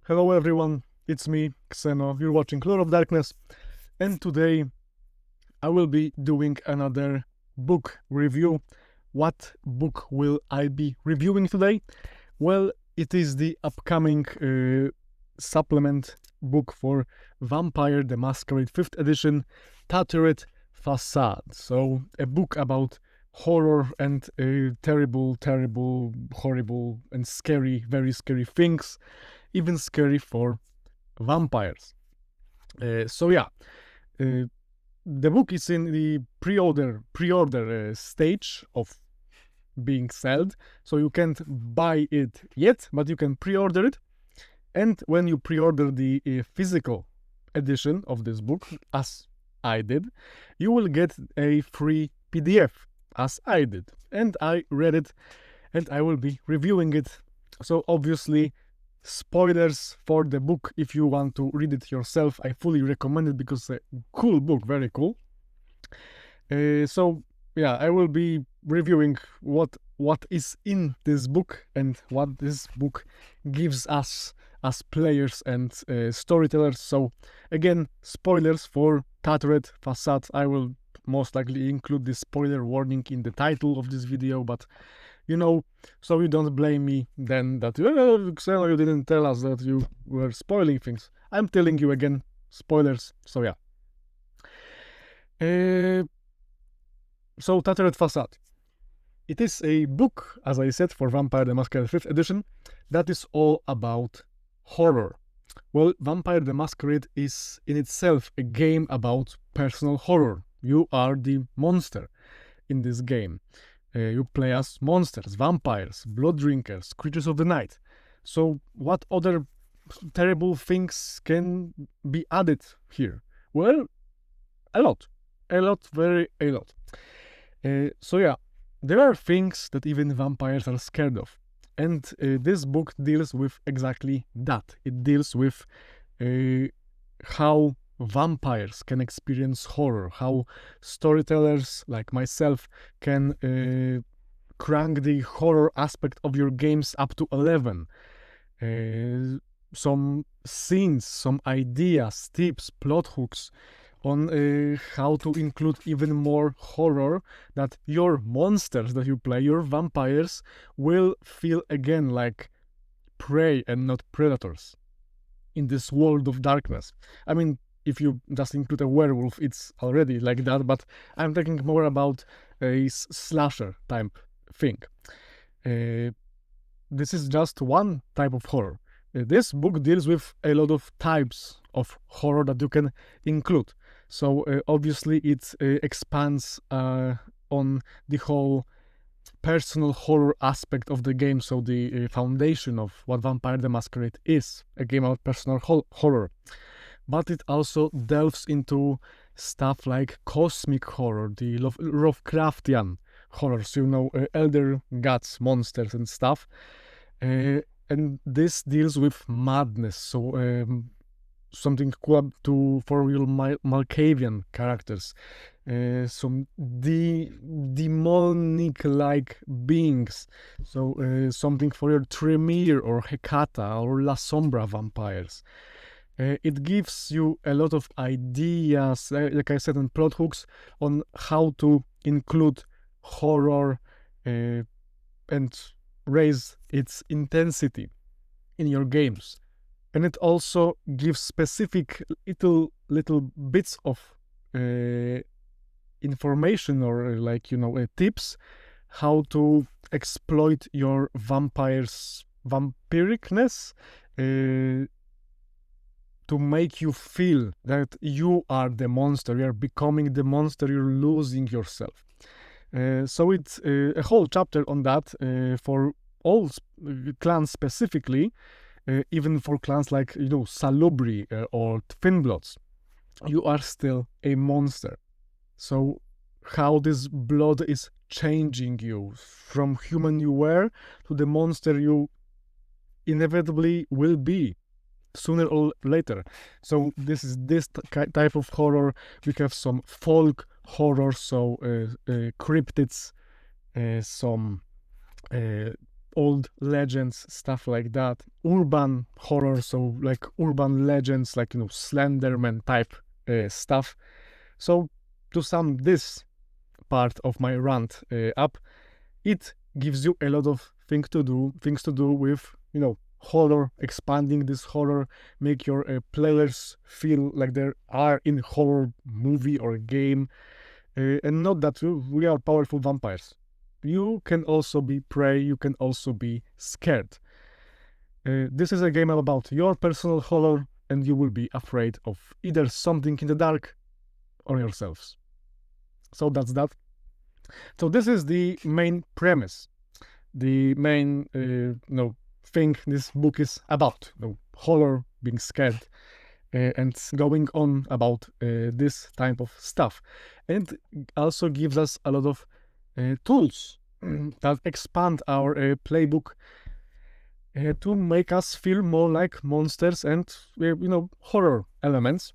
Hello everyone, it's me, Xeno, you're watching Lore of Darkness, and today I will be doing another book review. What book will I be reviewing today? Well, it is the upcoming supplement book for Vampire The Masquerade 5th edition, Tattered Facade. So, a book about horror and terrible, horrible, and scary, very scary things, even scary for vampires. So yeah, the book is in the pre-order stage of being sold, so you can't buy it yet, but you can pre-order it. And when you pre-order the physical edition of this book, as I did, you will get a free PDF, as I did. And I read it, and I will be reviewing it. So obviously, spoilers for the book. If you want to read it yourself, I fully recommend it because it's a cool book, very cool. So yeah, I will be reviewing what is in this book and what this book gives us as players and storytellers. So again, spoilers for Tattered Facade. I will most likely include this spoiler warning in the title of this video, but you know, so you don't blame me then that Xeno, you didn't tell us that you were spoiling things. I'm telling you again, spoilers. So yeah. So Tattered Facade. It is a book, as I said, for Vampire the Masquerade 5th edition that is all about horror. Well, Vampire the Masquerade is in itself a game about personal horror. You are the monster in this game. You play as monsters, vampires, blood drinkers, creatures of the night. So what other terrible things can be added here? Well, a lot, very a lot. So yeah, there are things that even vampires are scared of. And this book deals with exactly that. It deals with how vampires can experience horror, how storytellers like myself can crank the horror aspect of your games up to 11. Some scenes, some ideas, tips, plot hooks on how to include even more horror, that your monsters that you play, your vampires, will feel again like prey and not predators in this world of darkness. I mean, if you just include a werewolf, it's already like that, but I'm talking more about a slasher type thing. This is just one type of horror. This book deals with a lot of types of horror that you can include. So obviously it expands on the whole personal horror aspect of the game, so the foundation of what Vampire the Masquerade is, a game about personal horror. But it also delves into stuff like cosmic horror, the Lovecraftian horror, so you know, elder gods, monsters and stuff. And this deals with madness, so something cool for real Malkavian characters, some demonic-like beings, so something for your Tremere or Hecata or La Sombra vampires. It gives you a lot of ideas, like I said, and plot hooks on how to include horror and raise its intensity in your games. And it also gives specific little bits of information or like, you know, tips how to exploit your vampires' vampiricness to make you feel that you are the monster, you are becoming the monster, you're losing yourself. So it's a whole chapter on that for all clans specifically, even for clans like, you know, Salubri or Twinbloods. You are still a monster. So how this blood is changing you from human you were to the monster you inevitably will be sooner or later. So this is this type of horror. We have some folk horror, so cryptids, some old legends, stuff like that. Urban horror, so like urban legends, like, you know, Slenderman type stuff. So to sum this part of my rant up, it gives you a lot of things to do with, you know, horror, expanding this horror, make your players feel like they are in horror movie or game, and not that we are powerful vampires. You can also be prey, you can also be scared. This is a game about your personal horror, and you will be afraid of either something in the dark or yourselves. So that's that. So this is the main premise, the main thing this book is about. You know, horror, being scared, and going on about this type of stuff. And also gives us a lot of tools that expand our playbook to make us feel more like monsters and horror elements.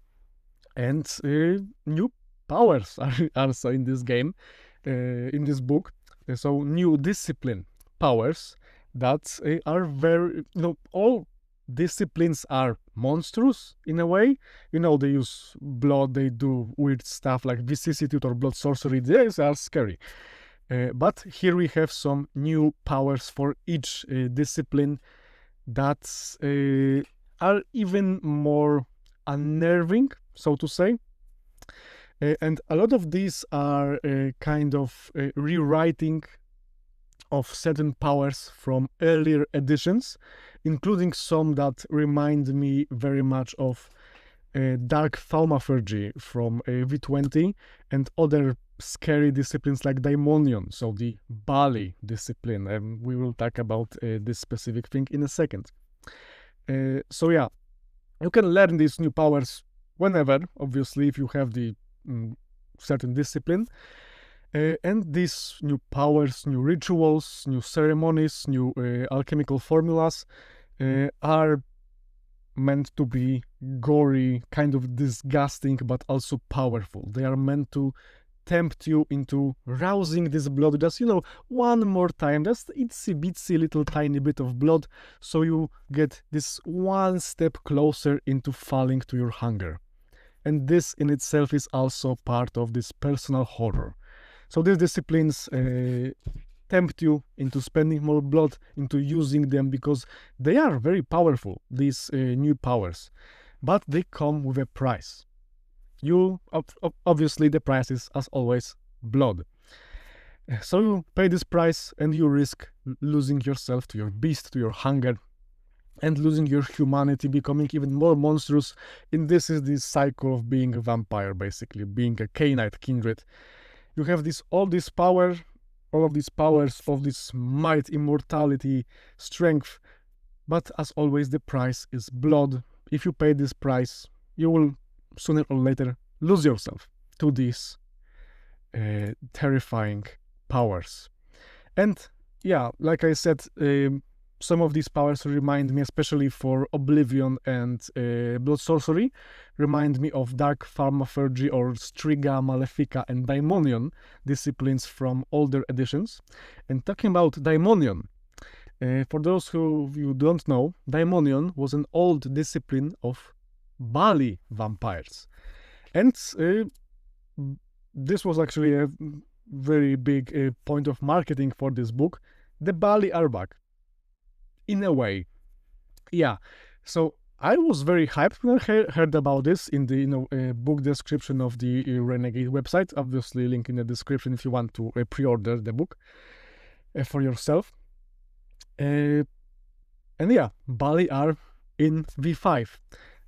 And new powers are also in this game, in this book. So new discipline powers that are very, all disciplines are monstrous in a way. They use blood, they do weird stuff like vicissitude or blood sorcery. These are scary. But here we have some new powers for each discipline that are even more unnerving, so to say. And a lot of these are kind of rewriting of certain powers from earlier editions, including some that remind me very much of dark thaumaturgy from V20 and other scary disciplines like Daimonion, so the Bali discipline, and we will talk about this specific thing in a second. So yeah, you can learn these new powers whenever, obviously, if you have the certain discipline. And these new powers, new rituals, new ceremonies, new alchemical formulas are meant to be gory, kind of disgusting, but also powerful. They are meant to tempt you into rousing this blood just, one more time, just itsy bitsy little tiny bit of blood, so you get this one step closer into falling to your hunger. And this in itself is also part of this personal horror. So these disciplines tempt you into spending more blood, into using them, because they are very powerful, these new powers. But they come with a price. Obviously, the price is, as always, blood. So you pay this price and you risk losing yourself to your beast, to your hunger, and losing your humanity, becoming even more monstrous. And this is the cycle of being a vampire, basically, being a Cainite kindred. You have all this power, all of these powers, of this might, immortality, strength, but as always, the price is blood. If you pay this price, you will sooner or later lose yourself to these terrifying powers. And yeah, like I said, some of these powers remind me, especially for Oblivion and Blood Sorcery, remind me of Dark Thaumaturgy or Striga, Malefica, and Daimonion disciplines from older editions. And talking about Daimonion, for those who you don't know, Daimonion was an old discipline of Bali vampires. And this was actually a very big point of marketing for this book. The Bali are back. In a way, yeah. So I was very hyped when I heard about this in the book description of the Renegade website. Obviously, link in the description if you want to pre-order the book for yourself. And yeah, Bali are in V5.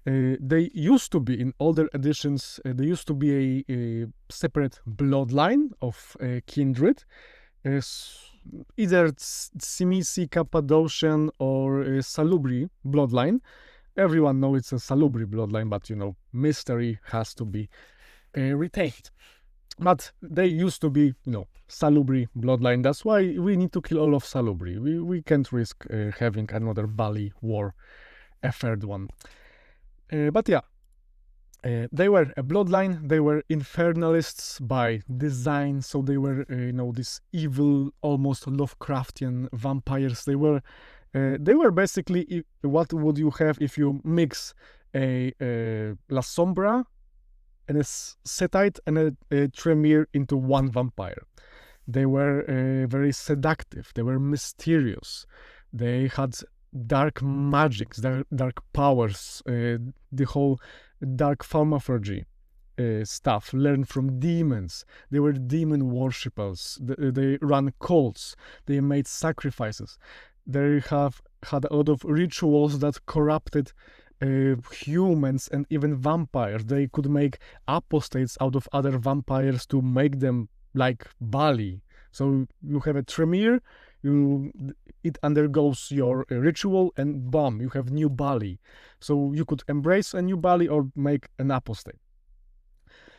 They used to be in older editions. There used to be a separate bloodline of kindred. Either Tsimisi, Cappadocian, or Salubri bloodline. Everyone knows it's a Salubri bloodline, but mystery has to be retained. But they used to be, Salubri bloodline. That's why we need to kill all of Salubri. We can't risk having another Bali war, a third one. But yeah, They were a bloodline. They were infernalists by design, so they were, these evil, almost Lovecraftian vampires. They were basically what would you have if you mix a La Sombra and a Setite and a Tremere into one vampire. They were very seductive. They were mysterious. They had dark magics, dark powers, the whole dark thaumaturgy stuff, learned from demons. They were demon worshippers. They ran cults. They made sacrifices. They have had a lot of rituals that corrupted humans and even vampires. They could make apostates out of other vampires to make them like Bali. So you have a Tremere, it undergoes your ritual, and boom, you have new Bali. So you could embrace a new Bali or make an apostate.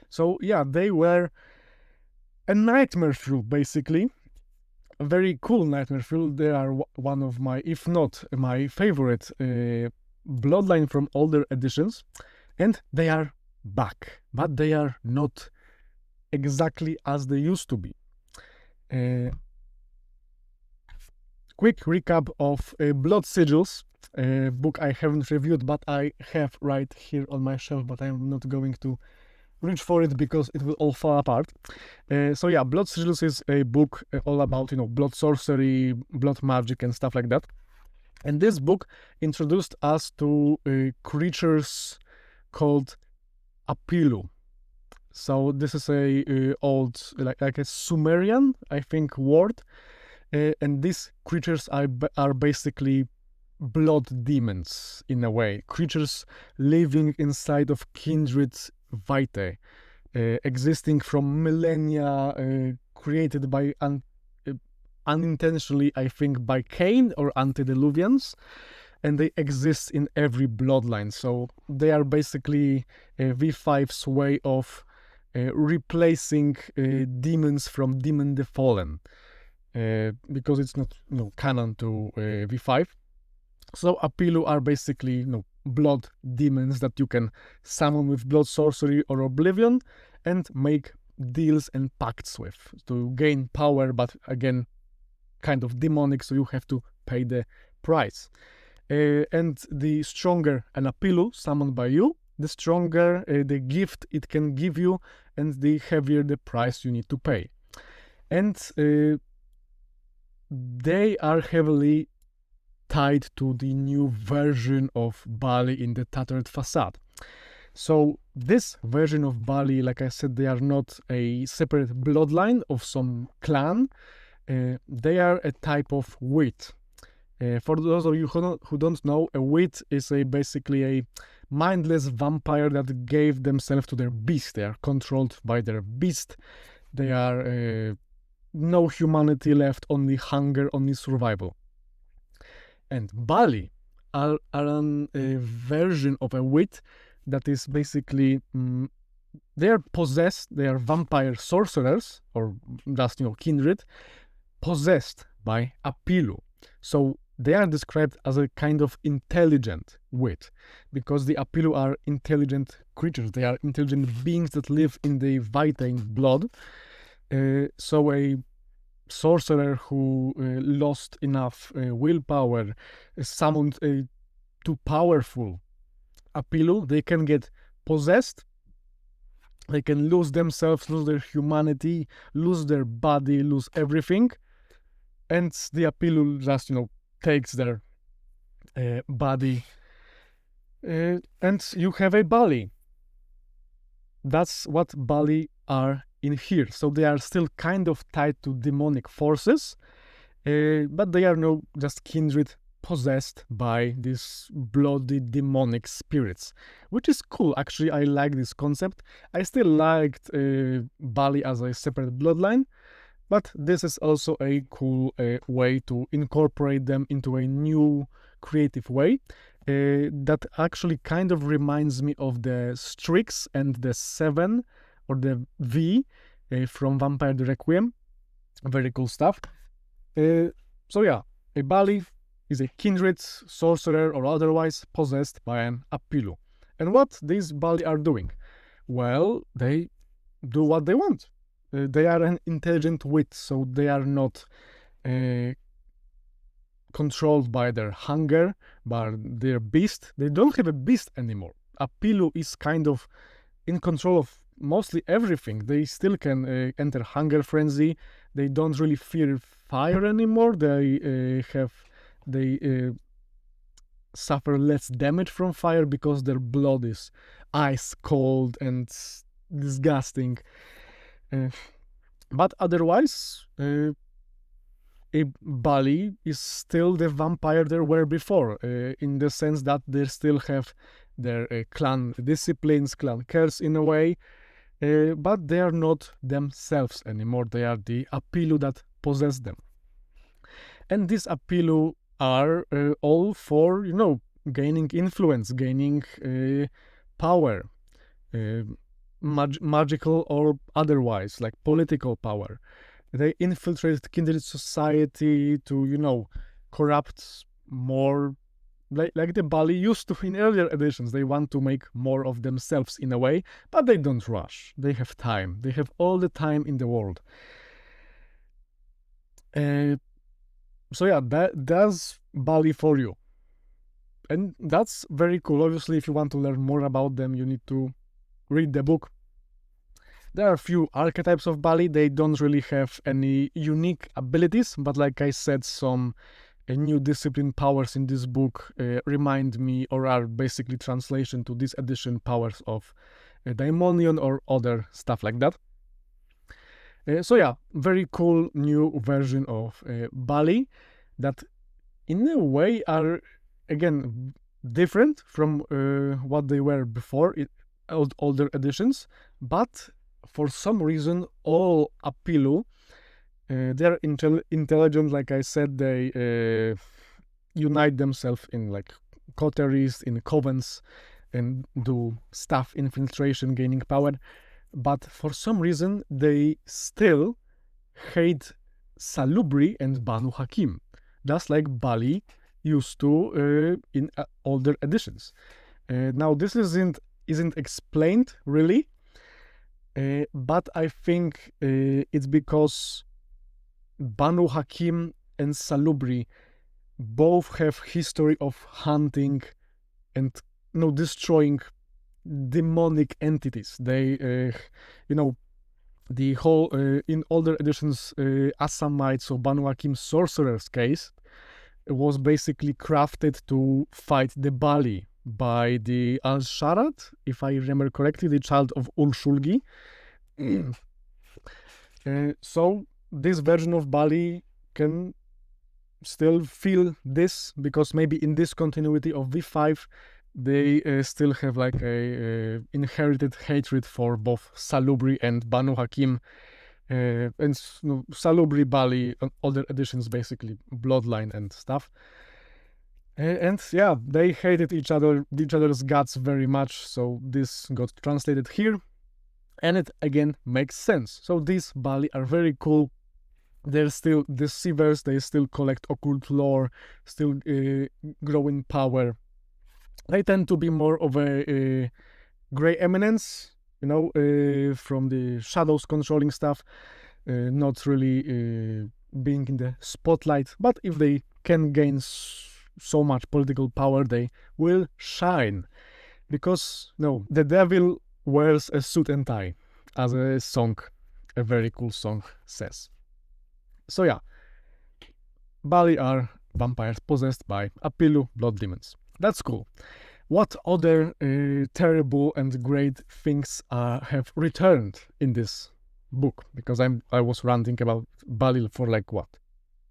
So yeah, they were a nightmare fuel, basically. A very cool nightmare fuel. They are one of my, if not my favorite bloodline from older editions, and they are back, but they are not exactly as they used to be. Quick recap of Blood Sigils, a book I haven't reviewed, but I have right here on my shelf, but I'm not going to reach for it because it will all fall apart. So yeah, Blood Sigils is a book all about, blood sorcery, blood magic and stuff like that. And this book introduced us to creatures called Apilu. So this is a old, like a Sumerian, I think, word. And these creatures are basically blood demons, in a way. Creatures living inside of kindred vitae, existing from millennia, created by unintentionally, I think, by Cain or antediluvians, and they exist in every bloodline. So they are basically V5's way of replacing demons from Demon the Fallen, because it's not canon to V5. So Apilu are basically blood demons that you can summon with blood sorcery or oblivion and make deals and pacts with to gain power, but again kind of demonic, so you have to pay the price. And the stronger an Apilu summoned by you, the stronger the gift it can give you, and the heavier the price you need to pay. And they are heavily tied to the new version of Bali in the Tattered Facade. So this version of Bali, like I said, they are not a separate bloodline of some clan. They are a type of wit. For those of you who don't know, a wit is basically a mindless vampire that gave themselves to their beast. They are controlled by their beast. They are no humanity left, only hunger, only survival. And Bali are a version of a wit that is basically they are possessed. They are vampire sorcerers, or just kindred, possessed by Apilu. So they are described as a kind of intelligent wit, because the Apilu are intelligent creatures. They are intelligent beings that live in the vitae blood. So a sorcerer who lost enough willpower, summoned too powerful Apilu, they can get possessed. They can lose themselves, lose their humanity, lose their body, lose everything, and the Apilu just takes their body, and you have a Bali. That's what Bali are in here. So they are still kind of tied to demonic forces, but they are now just kindred possessed by these bloody demonic spirits, which is cool. Actually, I like this concept. I still liked Bali as a separate bloodline, but this is also a cool way to incorporate them into a new creative way. That actually kind of reminds me of the Strix and the 7 or the V from Vampire the Requiem. Very cool stuff. So yeah, a Bali is a kindred sorcerer or otherwise possessed by an Apilu. And what these Bali are doing? Well, they do what they want. They are an intelligent wit, so they are not controlled by their hunger, by their beast. They don't have a beast anymore. Apilu is kind of in control of mostly everything. They still can enter hunger frenzy. They don't really fear fire anymore. They suffer less damage from fire because their blood is ice cold and disgusting. But otherwise, a Bali is still the vampire they were before, in the sense that they still have their clan disciplines, clan cares in a way, but they are not themselves anymore. They are the Apilu that possess them. And these Apilu are all for, gaining influence, gaining power, magical or otherwise, like political power. They infiltrate kindred society to, corrupt more, like the Bali used to in earlier editions. They want to make more of themselves in a way, but they don't rush. They have time. They have all the time in the world. So yeah, that's Bali for you. And that's very cool. Obviously, if you want to learn more about them, you need to read the book. There are a few archetypes of Bali. They don't really have any unique abilities, but like I said, some new discipline powers in this book remind me, or are basically translation to this edition powers of Daimonion or other stuff like that. So yeah, very cool new version of Bali that in a way are, again, different from what they were before in older editions, but for some reason all Apilu, they're intelligent. Like I said, they unite themselves in like coteries, in covens, and do stuff, infiltration, gaining power. But for some reason, they still hate Salubri and Banu Hakim, just like Bali used to in older editions. Now, this isn't explained really, but I think it's because Banu Hakim and Salubri both have history of hunting and destroying demonic entities. They the whole in older editions Assamite, so Banu Hakim's sorcerer's case was basically crafted to fight the Bali by the Al-Sharat, if I remember correctly, the child of Ulshulgi. So this version of Bali can still feel this, because maybe in this continuity of V5 they still have like a inherited hatred for both Salubri and Banu Hakim, and Salubri, Bali, older editions, basically bloodline and stuff. And yeah, they hated each other's guts very much, so this got translated here, and it again makes sense. So these Bali are very cool. They're still deceivers, they still collect occult lore, still grow in power. They tend to be more of a gray eminence, from the shadows controlling stuff, not really being in the spotlight. But if they can gain so much political power, they will shine. Because, the devil wears a suit and tie, as a very cool song says. So yeah, Bali are vampires possessed by Apilu blood demons. That's cool. What other terrible and great things have returned in this book? Because I was ranting about Bali for like what,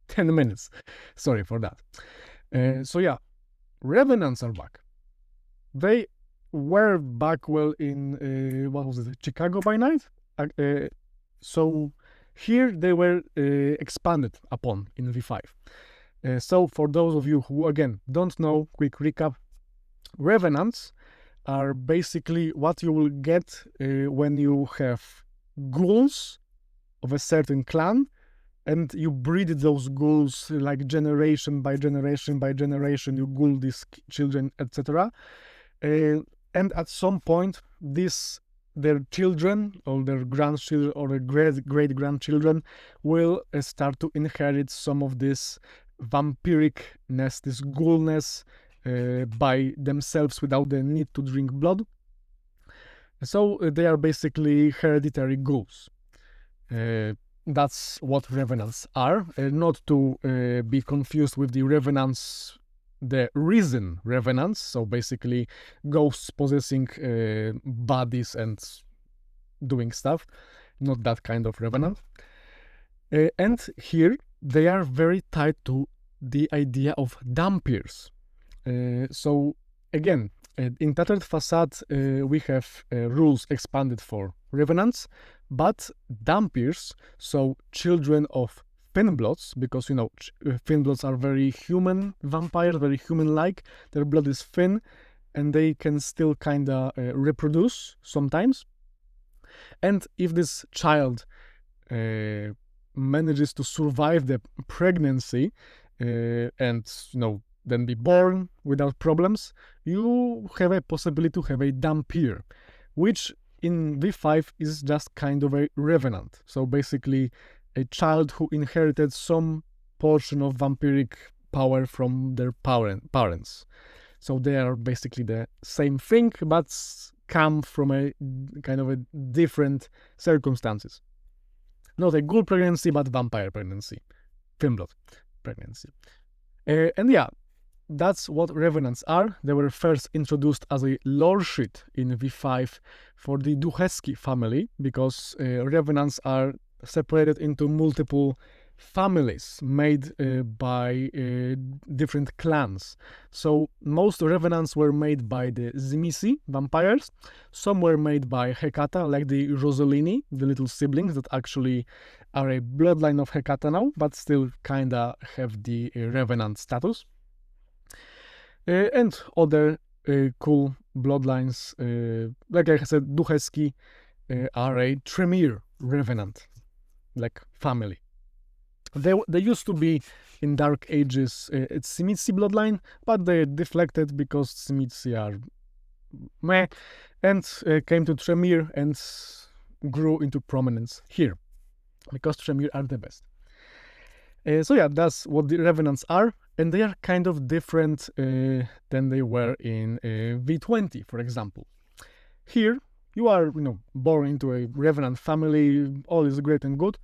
10 minutes. Sorry for that. So yeah, revenants are back. They were back in what was it, Chicago by Night. So here they were expanded upon in V5. So for those of you who again don't know, quick recap: revenants are basically what you will get when you have ghouls of a certain clan, and you breed those ghouls like generation by generation by generation. You ghoul these children, etc. And and at some point their children or their grandchildren or their great-grandchildren will start to inherit some of this vampiricness, this ghoulness, by themselves without the need to drink blood. So they are basically hereditary ghouls. That's what revenants are, not to be confused with the revenants, the risen revenants, so basically ghosts possessing bodies and doing stuff, not that kind of revenant. And here they are very tied to the idea of dhampirs. So again, in Tattered Facade we have rules expanded for revenants, but dhampirs, so children of Finnbloods, because Finnbloods are very human vampires, very human-like. Their blood is thin, and they can still kinda reproduce sometimes. And if this child manages to survive the pregnancy and then be born without problems, you have a possibility to have a dhampir, which in V5 is just kind of a revenant. So basically a child who inherited some portion of vampiric power from their parents. So they are basically the same thing, but come from a kind of a different circumstances. Not a ghoul pregnancy, but vampire pregnancy, Finnblood pregnancy. And yeah, that's what revenants are. They were first introduced as a lore sheet in V5 for the Ducheski family, because revenants are separated into multiple families made by different clans. So most revenants were made by the Tzimisce vampires. Some were made by Hecata, like the Rosolini, the little siblings that actually are a bloodline of Hecata now, but still kinda have the revenant status. And other cool bloodlines, like I said, Ducheski are a Tremere revenant, like family. They used to be in Dark Ages Tzimisce bloodline, but they deflected because Tzimisce are meh, and came to Tremere and grew into prominence here, because Tremere are the best. So yeah, that's what the revenants are, and they are kind of different than they were in V20, for example. Here, you are, born into a revenant family, all is great and good,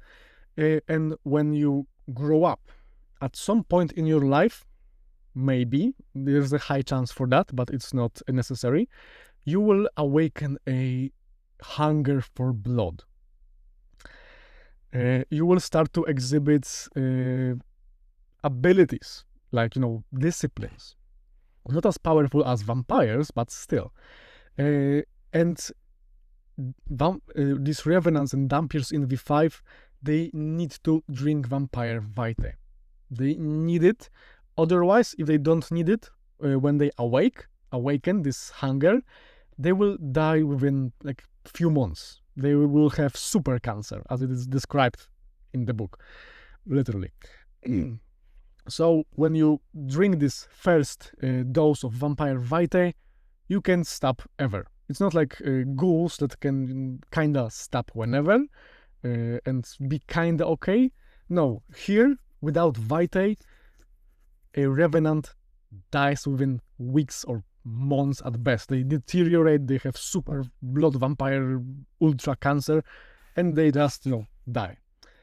and when you grow up, at some point in your life, maybe, there's a high chance for that, but it's not necessary, you will awaken a hunger for blood. You will start to exhibit abilities, like, disciplines. Not as powerful as vampires, but still. And these revenants and dhampirs in V5, they need to drink Vampire Vitae. They need it. Otherwise, if they don't need it, when they awaken this hunger, they will die within like few months. They will have super cancer, as it is described in the book, literally. So when you drink this first dose of Vampire Vitae, you can stop ever. It's not like ghouls that can kinda stop whenever and be kinda okay. No, here, without Vitae, a revenant dies within weeks or months at best. They deteriorate, they have super blood vampire ultra cancer, and they just, die.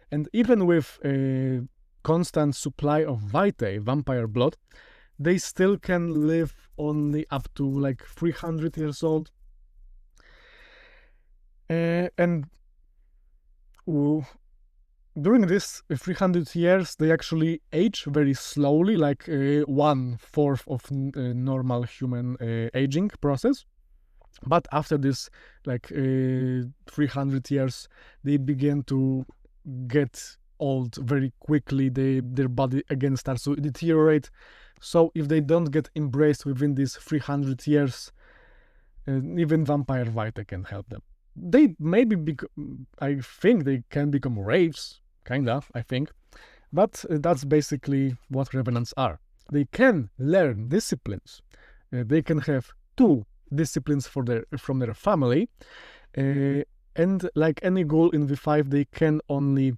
And even with a constant supply of Vitae, vampire blood, they still can live only up to like 300 years old. And during this 300 years, they actually age very slowly, like 1/4 of normal human aging process. But after this, like 300 years, they begin to get old very quickly. Their body again starts to deteriorate. So if they don't get embraced within these 300 years, even Vampire Vitae can help them. They maybe I think they can become wraiths, kinda, I think. But that's basically what revenants are. They can learn disciplines. They can have 2 disciplines from their family. And like any ghoul in V5, they can only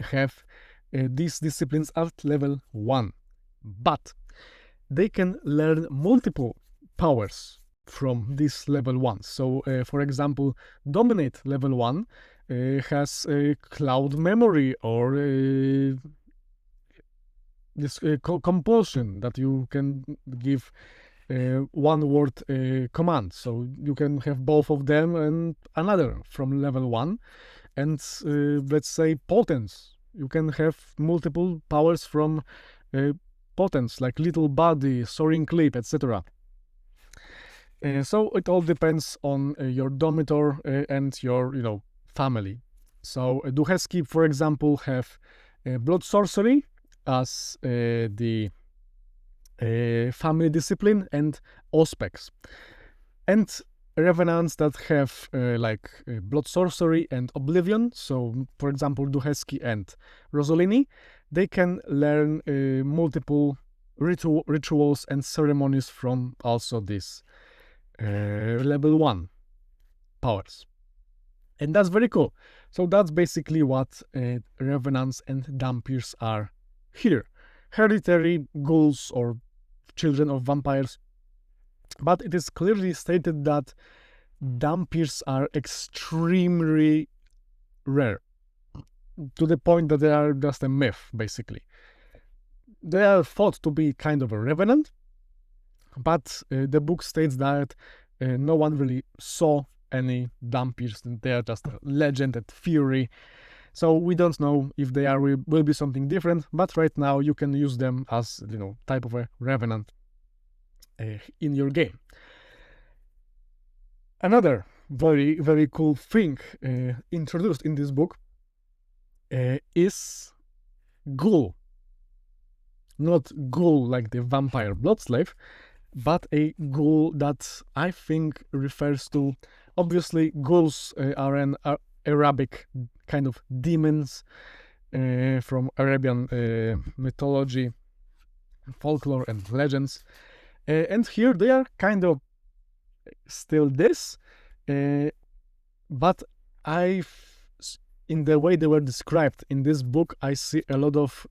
have these disciplines at level 1. But they can learn multiple powers from this level 1. So, for example, Dominate level 1 has Cloud Memory, or this Compulsion, that you can give one-word command. So you can have both of them and another from level 1. And let's say Potence. You can have multiple powers from Potence, like Little Body, Soaring Clip, etc. So it all depends on your Dominator and your, family. So Duheski, for example, have Blood Sorcery as the family discipline, and Auspex. And Revenants that have Blood Sorcery and Oblivion, so for example Duheski and Rosolini, they can learn multiple rituals and ceremonies from also this level 1 powers. And that's very cool. So that's basically what Revenants and Dampirs are here. Hereditary ghouls or children of vampires. But it is clearly stated that Dampirs are extremely rare, to the point that they are just a myth, basically. They are thought to be kind of a revenant, but the book states that no one really saw any Dampirs. They are just a legend and theory. So we don't know if they are will be something different, but right now you can use them as, type of a revenant in your game. Another very, very cool thing introduced in this book is ghoul. Not ghoul like the vampire bloodslave, but a ghoul that I think refers to, obviously, ghouls are an Arabic kind of demons from Arabian mythology, folklore, and legends. And here they are kind of still this, but in the way they were described in this book, I see a lot of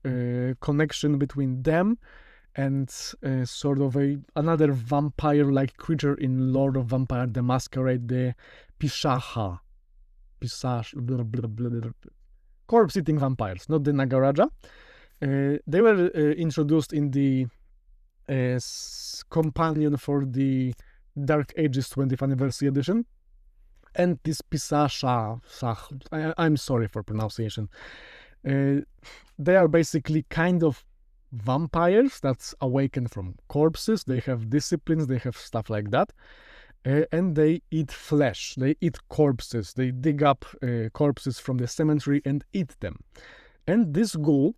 connection between them and sort of another vampire-like creature in Lord of Vampire The Masquerade, the Pishacha. Corpse-eating vampires, not the Nagaraja. They were introduced in the companion for the Dark Ages 20th Anniversary Edition. And this Pisasha, I'm sorry for pronunciation. They are basically kind of vampires that's awakened from corpses. They have disciplines, they have stuff like that. And they eat flesh, they eat corpses, they dig up corpses from the cemetery and eat them. And this ghoul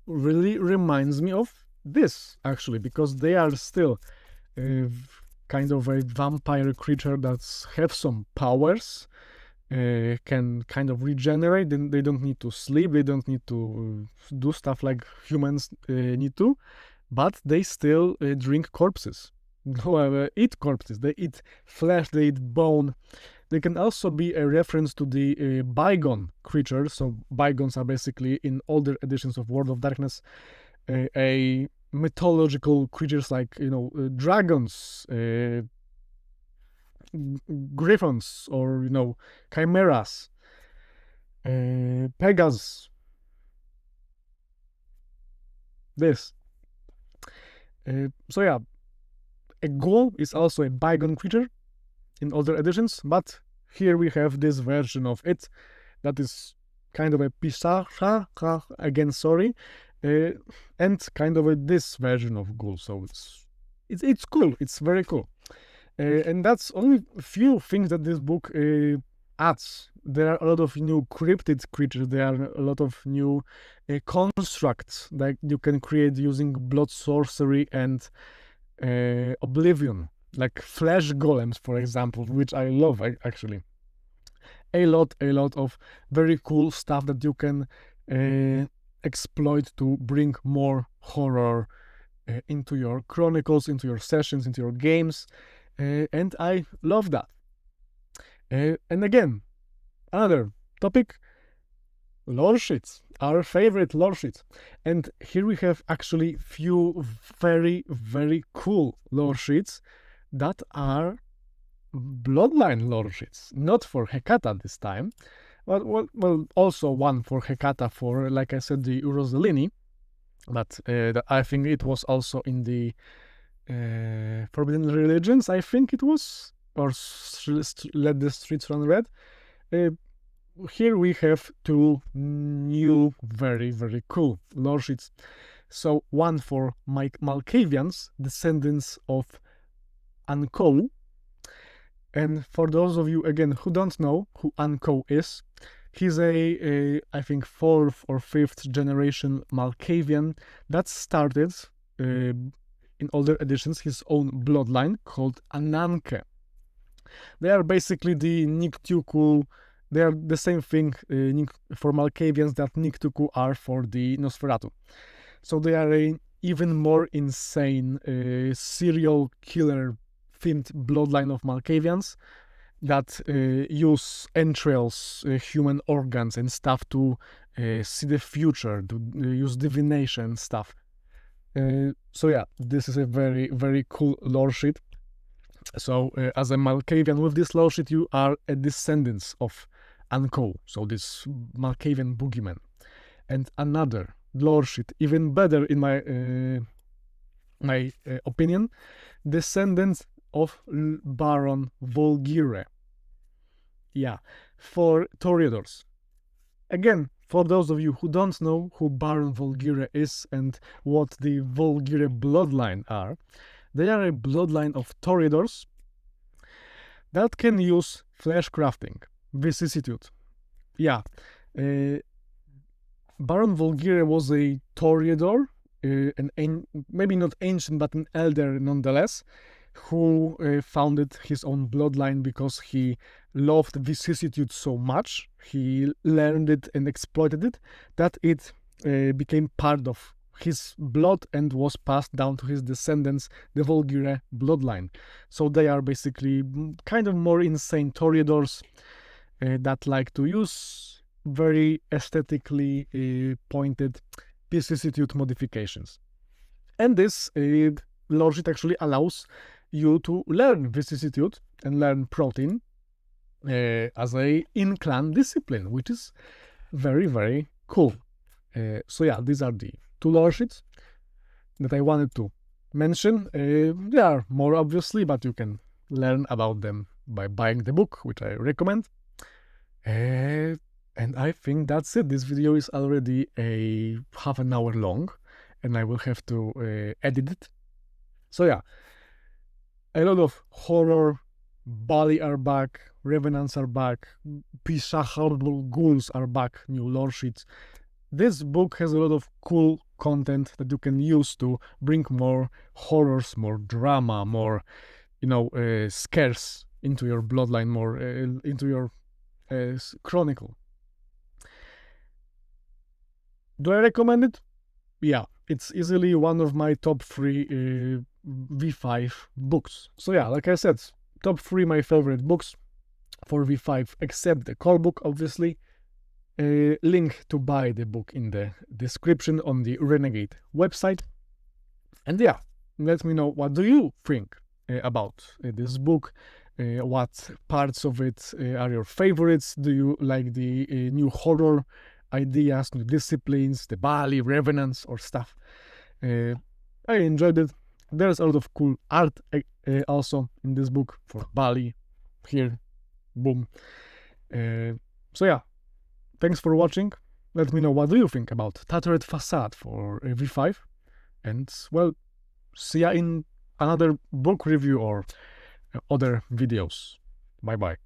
really reminds me of this, actually, because they are still kind of a vampire creature that have some powers, can kind of regenerate. They don't need to sleep, they don't need to do stuff like humans need to, but they still drink corpses. Eat corpses, they eat flesh, they eat bone. They can also be a reference to the bygone creatures. So bygones are basically, in older editions of World of Darkness, a mythological creatures like, dragons, griffins, or, chimeras, Pegasus. This. So yeah, a ghoul is also a bygone creature in older editions, but here we have this version of it that is kind of a Pishacha, again, sorry, and kind of this version of ghoul. So it's cool. It's very cool. And that's only a few things that this book adds. There are a lot of new cryptid creatures. There are a lot of new constructs that you can create using blood sorcery and Oblivion, like flesh golems, for example, which I love, actually. A lot of very cool stuff that you can exploit to bring more horror into your chronicles, into your sessions, into your games, and I love that. And again, another topic, lore sheets, our favorite lore sheets. And here we have actually few very cool lore sheets that are bloodline lore sheets, not for Hecata this time, but well also one for Hecata for, like I said, the Rosalini, but I think it was also in the Forbidden Religions, I think it was, or Let the Streets Run Red. Here we have two new very cool lore sheets. So one for Malkavians, descendants of Ankou. And for those of you, again, who don't know who Ankou is, he's I think, 4th or 5th generation Malkavian that started, in older editions, his own bloodline called Ananke. They are basically the Niktuku. They are the same thing for Malkavians that Niktuku are for the Nosferatu. So they are an even more insane serial killer themed bloodline of Malkavians that use entrails, human organs and stuff to see the future, to use divination stuff. So yeah, this is a very cool lore sheet. So as a Malkavian with this lore sheet, you are a descendant of Ankou, so this Malkavian boogeyman. And another lore sheet, even better in my opinion, descendants of Baron Volgire. Yeah, for Toreadors. Again, for those of you who don't know who Baron Volgire is and what the Volgire bloodline are, they are a bloodline of Toreadors that can use flesh crafting, vicissitude. Yeah, Baron Volgire was a Toreador, maybe not ancient, but an elder nonetheless, who founded his own bloodline because he loved vicissitude so much, he learned it and exploited it, that it became part of his blood and was passed down to his descendants, the Volgire bloodline. So they are basically kind of more insane Toreadors that like to use very aesthetically pointed vicissitude modifications. And this lore sheet actually allows you to learn vicissitude and learn protein as a in-clan discipline, which is very cool. So yeah, these are the two lore sheets that I wanted to mention. There are more, obviously, but you can learn about them by buying the book, which I recommend. And I think that's it. This video is already a half an hour long, and I will have to edit it. So yeah, a lot of horror, Bali are back, Revenants are back, Pishaharbal ghouls are back, new lore sheets. This book has a lot of cool content that you can use to bring more horrors, more drama, more, scares into your bloodline, more into your chronicle. Do I recommend it? Yeah, it's easily one of my top 3 V5 books. So yeah, like I said, top 3 my favorite books for V5, except the core book, obviously. Link to buy the book in the description on the Renegade website. And yeah, let me know, what do you think about this book? What parts of it are your favorites? Do you like the new horror ideas, new disciplines, the Bali, Revenants, or stuff? I enjoyed it. There's a lot of cool art also in this book for Bali. Here, boom. So yeah, thanks for watching. Let me know, what do you think about Tattered Facade for V5? And, well, see ya in another book review or other videos. Bye bye.